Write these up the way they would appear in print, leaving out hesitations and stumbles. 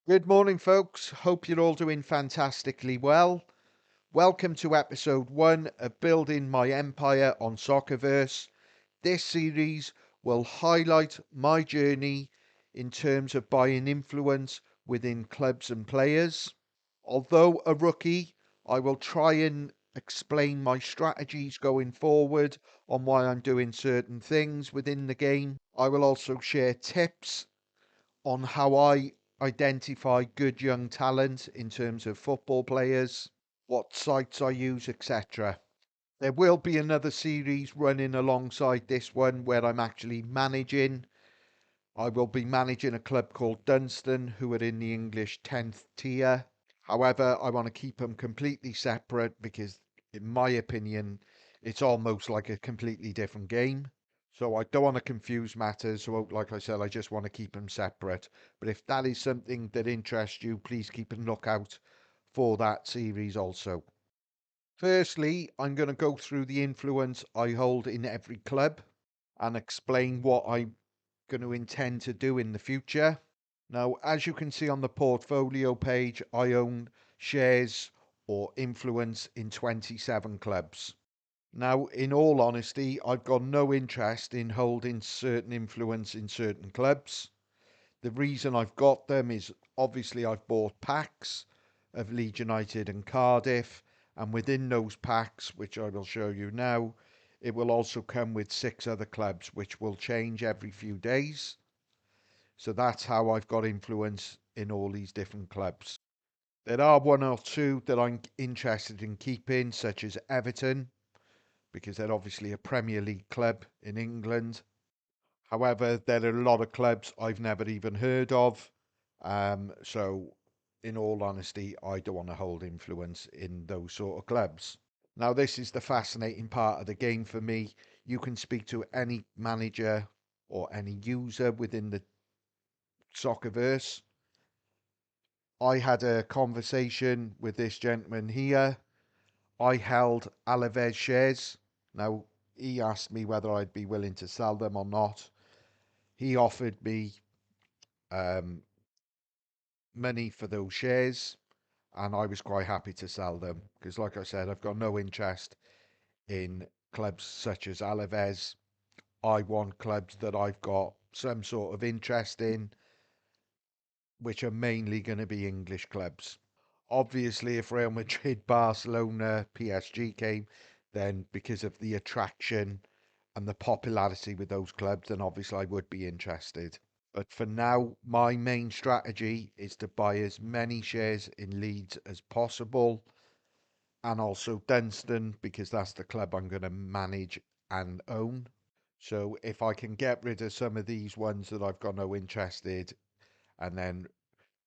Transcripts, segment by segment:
Good morning, folks. Hope you're all doing fantastically well. Welcome to episode 1 of Building My Empire on Soccerverse. This series will highlight my journey in terms of buying influence within clubs and players. Although a rookie, I will try and explain my strategies going forward on why I'm doing certain things within the game. I will also share tips on how I identify good young talent in terms of football players, what sites I use, etc. There will be another series running alongside this one where I'm actually managing. I will be managing a club called Dunstan, who are in the English 10th tier. However, I want to keep them completely separate because, in my opinion, it's almost like a completely different game. So I don't want to confuse matters. So, like I said, I just want to keep them separate. But if that is something that interests you, please keep a lookout for that series also. Firstly, I'm going to go through the influence I hold in every club and explain what I'm going to intend to do in the future. Now, as you can see on the portfolio page, I own shares or influence in 27 clubs. Now, in all honesty, I've got no interest in holding certain influence in certain clubs. The reason I've got them is obviously I've bought packs of Leeds United and Cardiff, and within those packs, which I will show you now, it will also come with 6 other clubs, which will change every few days. So that's how I've got influence in all these different clubs. There are one or two that I'm interested in keeping, such as Everton, because they're obviously a Premier League club in England. However, there are a lot of clubs I've never even heard of. So, in all honesty, I don't want to hold influence in those sort of clubs. Now, this is the fascinating part of the game for me. You can speak to any manager or any user within the Soccerverse. I had a conversation with this gentleman here. I held Alaves shares. Now, he asked me whether I'd be willing to sell them or not. He offered me um, money for those shares, and I was quite happy to sell them because, like I said, I've got no interest in clubs such as Alaves. I want clubs that I've got some sort of interest in, which are mainly going to be English clubs. Obviously, if Real Madrid, Barcelona, PSG came, then because of the attraction and the popularity with those clubs, then obviously I would be interested. But for now, my main strategy is to buy as many shares in Leeds as possible and also Dunstan because that's the club I'm going to manage and own. So if I can get rid of some of these ones that I've got no interest in and then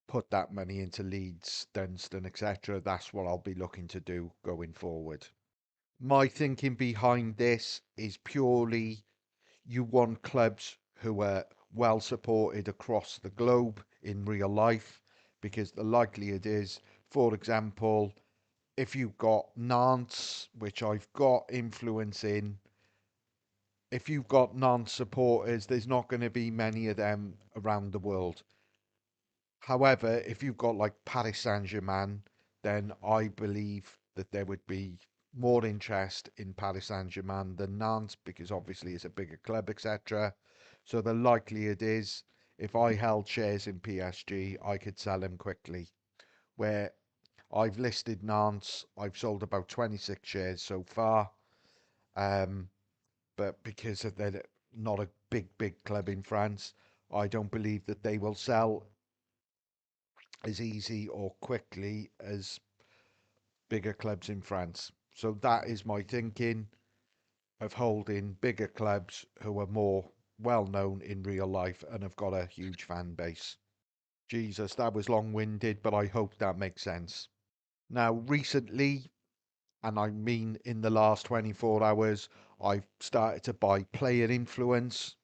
put that money into Leeds, Dunstan, etc., that's what I'll be looking to do going forward. My thinking behind this is purely you want clubs who are well supported across the globe in real life because the likelihood is, for example, if you've got Nantes, which I've got influence in, if you've got Nantes supporters, there's not going to be many of them around the world. However, if you've got like Paris Saint-Germain, then I believe that there would be more interest in Paris Saint-Germain than Nantes because obviously it's a bigger club, etc. So the likelihood is if I held shares in PSG, I could sell them quickly. Where I've listed Nantes, I've sold about 26 shares so far. Um, but because of they're not a big club in France, I don't believe that they will sell as easy or quickly as bigger clubs in France. So that is my thinking of holding bigger clubs who are more well known in real life and have got a huge fan base. Jesus, that was long winded, but I hope that makes sense. Now, recently, and I mean in the last 24 hours, I've started to buy player influence,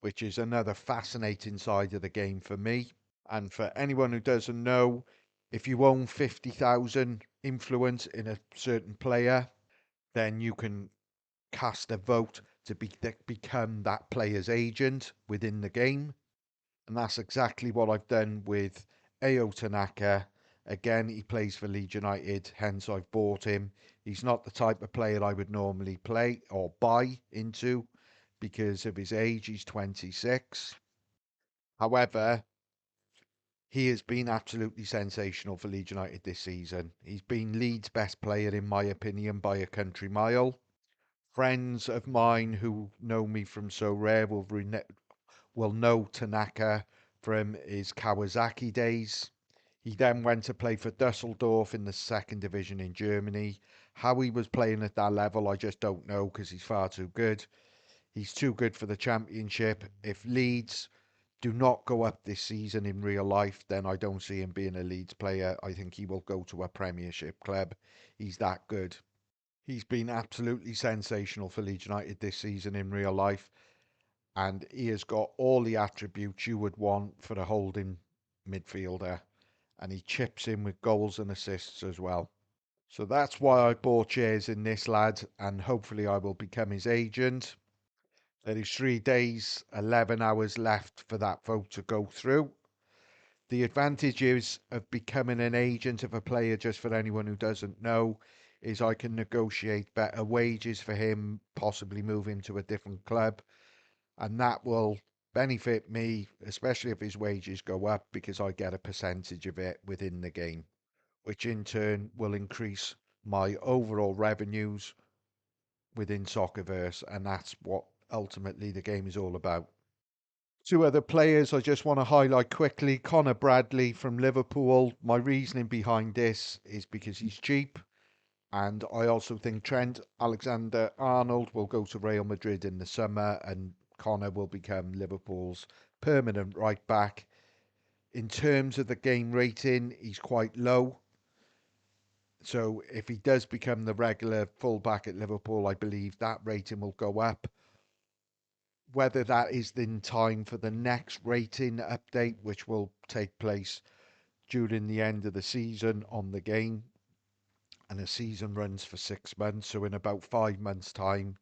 which is another fascinating side of the game for me. And for anyone who doesn't know, if you own 50,000 influence in a certain player, then you can cast a vote to become that player's agent within the game. And that's exactly what I've done with Ao Tanaka, again, he plays for Leeds United, hence I've bought him. He's not the type of player I would normally play or buy into because of his age. He's 26. However, he has been absolutely sensational for Leeds United this season. He's been Leeds' best player, in my opinion, by a country mile. Friends of mine who know me from So Rare will know Tanaka from his Kawasaki days. He then went to play for Dusseldorf in the second division in Germany. How he was playing at that level, I just don't know because he's far too good. He's too good for the Championship. If Leeds do not go up this season in real life, then I don't see him being a Leeds player. I think he will go to a Premiership club. He's that good. He's been absolutely sensational for Leeds United this season in real life, and he has got all the attributes you would want for a holding midfielder, and he chips in with goals and assists as well. So that's why I bought shares in this lad, and hopefully I will become his agent. There is 3 days, 11 hours left for that vote to go through. The advantages of becoming an agent of a player, just for anyone who doesn't know, is I can negotiate better wages for him, possibly move him to a different club, and that will benefit me, especially if his wages go up, because I get a percentage of it within the game, which in turn will increase my overall revenues within Soccerverse, and that's what ultimately the game is all about. Two other players I just want to highlight quickly. Connor Bradley from Liverpool. My reasoning behind this is because he's cheap. And I also think Trent Alexander Arnold will go to Real Madrid in the summer, and Connor will become Liverpool's permanent right back. In terms of the game rating, he's quite low. So if he does become the regular fullback at Liverpool, I believe that rating will go up. Whether that is in time for the next rating update, which will take place during the end of the season on the game, and the season runs for 6 months. So in about 5 months' time,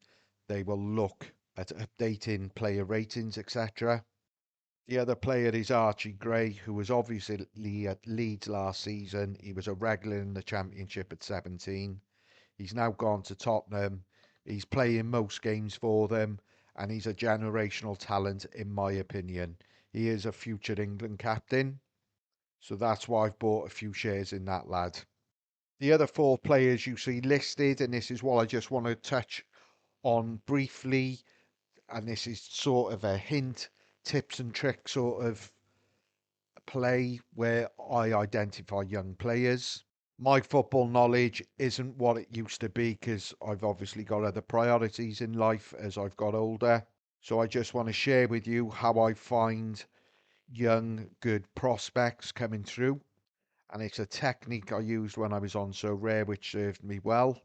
they will look at updating player ratings, etc. The other player is Archie Gray, who was obviously at Leeds last season. He was a regular in the Championship at 17. He's now gone to Tottenham. He's playing most games for them, and he's a generational talent, in my opinion. He is a future England captain, so that's why I've bought a few shares in that lad. The other four players you see listed, and this is what I just want to touch on briefly, and this is sort of a hint, tips and tricks sort of play where I identify young players. My football knowledge isn't what it used to be because I've obviously got other priorities in life as I've got older. So I just want to share with you how I find young, good prospects coming through. And it's a technique I used when I was on So Rare, which served me well.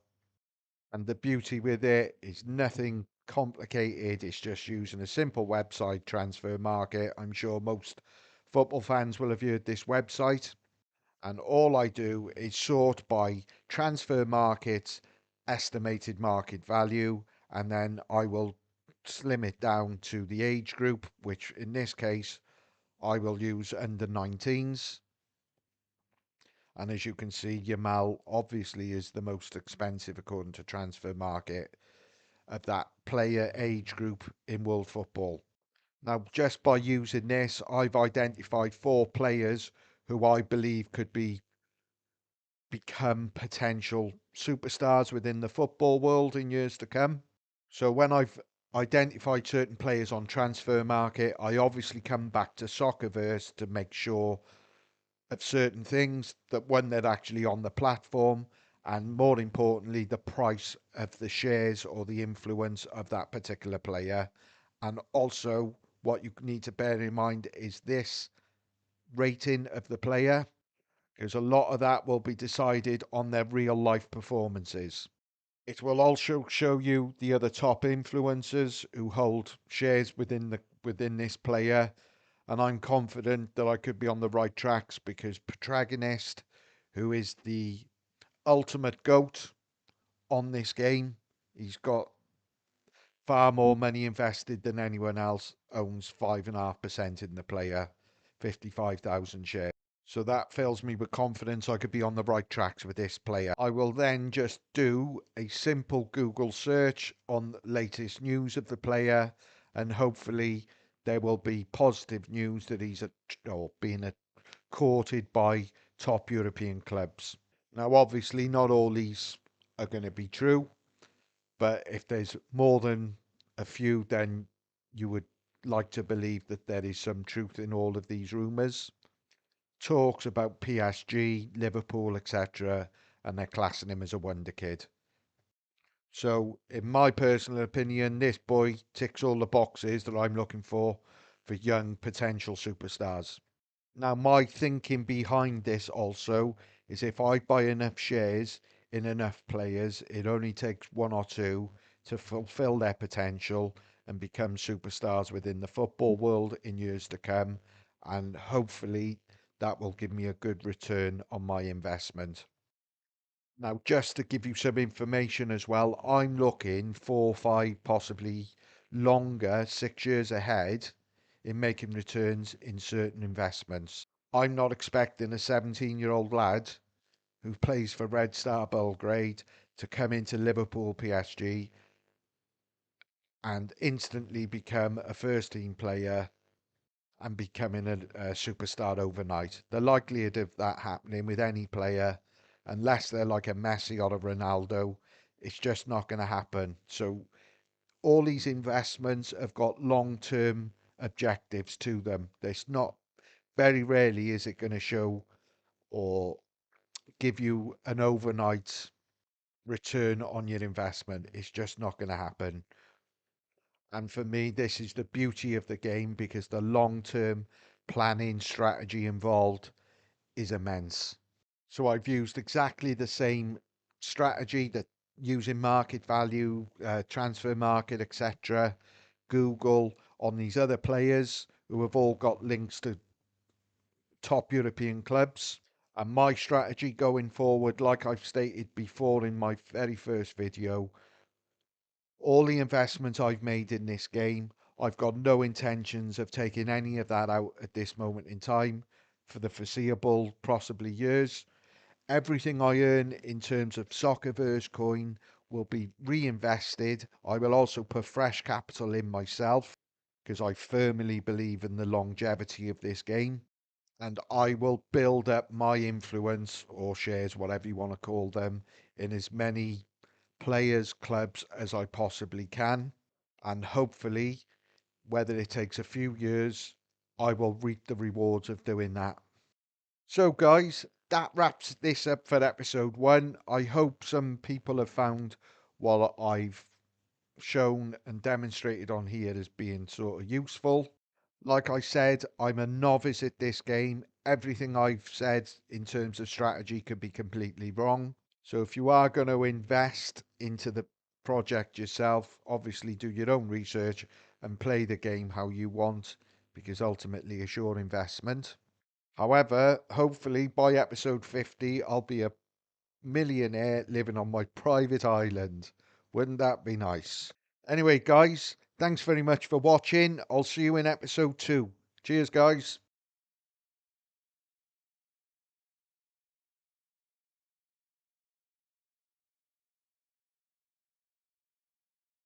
And the beauty with it is nothing complicated. It's just using a simple website, Transfer Market. I'm sure most football fans will have heard this website. And all I do is sort by transfer markets, estimated market value, and then I will slim it down to the age group, which in this case I will use under 19s. And as you can see, Yamal obviously is the most expensive according to transfer market of that player age group in world football. Now, just by using this, I've identified four players who I believe could become potential superstars within the football world in years to come. So when I've identified certain players on transfer market, I obviously come back to Soccerverse to make sure of certain things, that when they're actually on the platform, and more importantly, the price of the shares or the influence of that particular player. And also, what you need to bear in mind is this rating of the player, because a lot of that will be decided on their real life performances. It will also show you the other top influencers who hold shares within this player, and I'm confident that I could be on the right tracks because Protagonist, who is the ultimate GOAT on this game, he's got far more money invested than anyone else, owns 5.5% in the player, 55,000 shares. So that fills me with confidence I could be on the right tracks with this player. I will then just do a simple Google search on the latest news of the player, and hopefully there will be positive news that he's being courted by top European clubs. Now, obviously, not all these are going to be true, but if there's more than a few, then you would like to believe that there is some truth in all of these rumours. Talks about PSG, Liverpool, etc., and they're classing him as a wonder kid. So, in my personal opinion, this boy ticks all the boxes that I'm looking for young potential superstars. Now, my thinking behind this also is if I buy enough shares in enough players, it only takes one or two to fulfill their potential and become superstars within the football world in years to come. And hopefully, that will give me a good return on my investment. Now, just to give you some information as well, I'm looking 4, 5, possibly longer, 6 years ahead in making returns in certain investments. I'm not expecting a 17-year-old lad who plays for Red Star Belgrade to come into Liverpool PSG and instantly become a first team player and becoming a superstar overnight. The likelihood of that happening with any player, unless they're like a Messi or a Ronaldo, it's just not going to happen. So all these investments have got long-term objectives to them. There's not very rarely is it going to show or give you an overnight return on your investment. It's just not going to happen. And for me, this is the beauty of the game because the long-term planning strategy involved is immense. So I've used exactly the same strategy that using market value, transfer market, etc., Google on these other players who have all got links to top European clubs. And my strategy going forward, like I've stated before in my very first video, all the investment I've made in this game, I've got no intentions of taking any of that out at this moment in time for the foreseeable, possibly years. Everything I earn in terms of Soccerverse coin will be reinvested. I will also put fresh capital in myself because I firmly believe in the longevity of this game. And I will build up my influence or shares, whatever you want to call them, in as many players, clubs as I possibly can. And hopefully, whether it takes a few years, I will reap the rewards of doing that. So, guys, that wraps this up for episode 1. I hope some people have found what I've shown and demonstrated on here as being sort of useful. Like I said, I'm a novice at this game. Everything I've said in terms of strategy could be completely wrong. So if you are going to invest into the project yourself, obviously do your own research and play the game how you want because ultimately it's your investment. However, hopefully by episode 50, I'll be a millionaire living on my private island. Wouldn't that be nice? Anyway, guys, thanks very much for watching. I'll see you in episode 2. Cheers, guys.